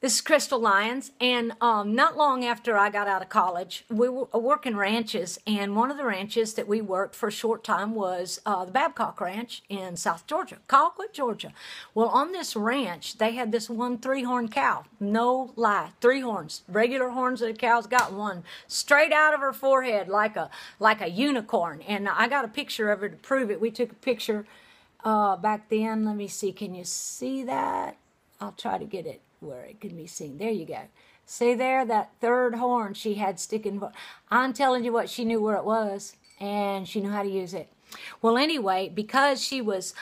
This is Crystal Lyons, and not long after I got out of college, we were working ranches, and one of the ranches that we worked for a short time was the Babcock Ranch in South Georgia, Colquitt, Georgia. Well, on this ranch, they had this one three-horned cow. No lie, three horns, regular horns that a cow's got, one straight out of her forehead like a unicorn. And I got a picture of her to prove it. We took a picture back then. Let me see. Can you see that? I'll try to get it where it can be seen. There you go. See there, that third horn she had sticking. I'm telling you what, she knew where it was, and she knew how to use it. Well, anyway, because she was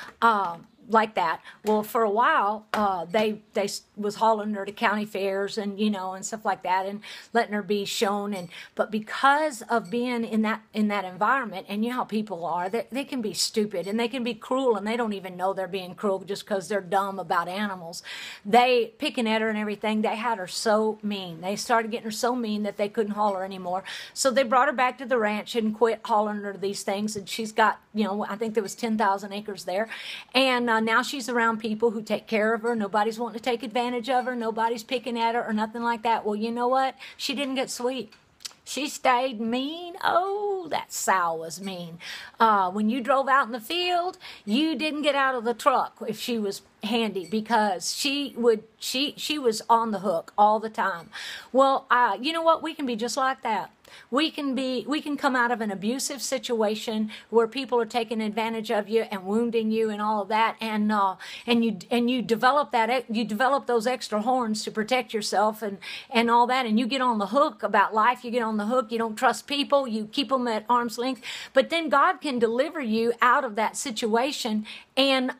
like that, well, for a while, they was hauling her to county fairs and, and stuff like that, and letting her be shown. But because of being in that environment, and you know how people are, they can be stupid and they can be cruel, and they don't even know they're being cruel just because they're dumb about animals. They picking at her and everything. They had her so mean. They started getting her so mean that they couldn't haul her anymore. So they brought her back to the ranch and quit hauling her to these things. And she's got, I think there was 10,000 acres there, and now she's around people who take care of her. Nobody's wanting to take advantage of her. Nobody's picking at her or nothing like that. Well, you know what? She didn't get sweet. She stayed mean. Oh, that sow was mean. When you drove out in the field, you didn't get out of the truck if she was handy, because she was on the hook all the time. Well, you know what? We can be just like that. We can come out of an abusive situation where people are taking advantage of you and wounding you and all of that, and you develop those extra horns to protect yourself and all that, and you get on the hook about life. You get on the hook. You don't trust people. You keep them at arm's length. But then God can deliver you out of that situation, and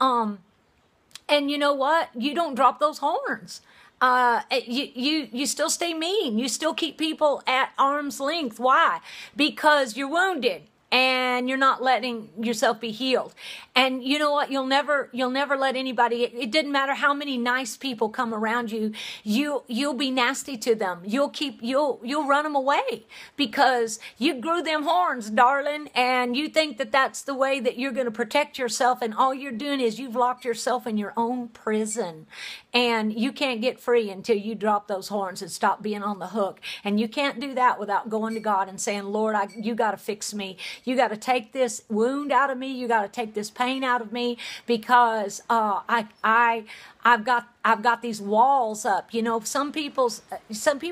you know what? You don't drop those horns. You still stay mean. You still keep people at arm's length. Why? Because you're wounded and you're not letting yourself be healed. And you know what? You'll never let anybody, it didn't matter how many nice people come around you, you'll be nasty to them. You'll run them away because you grew them horns, darling, and you think that that's the way that you're going to protect yourself, and all you're doing is you've locked yourself in your own prison, and you can't get free until you drop those horns and stop being on the hook. And you can't do that without going to God and saying, Lord, you got to fix me. You got to take this wound out of me. You got to take this pain out of me, because I've got these walls up. Some people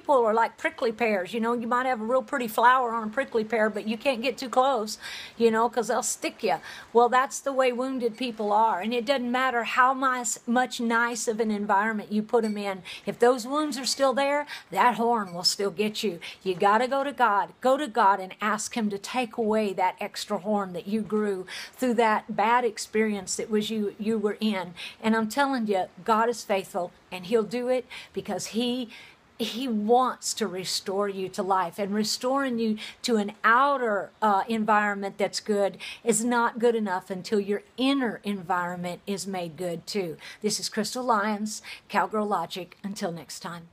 are like prickly pears. You might have a real pretty flower on a prickly pear, but you can't get too close, because they'll stick you. Well, that's the way wounded people are. And it doesn't matter how much nice of an environment you put them in. If those wounds are still there, that horn will still get you. You got to go to God. Go to God and ask Him to take away that extra horn that you grew through that bad experience that was you were in. And I'm telling you, God is faithful, and He'll do it, because He wants to restore you to life. And restoring you to an outer environment that's good is not good enough until your inner environment is made good too. This is Crystal Lyons, Cowgirl Logic. Until next time.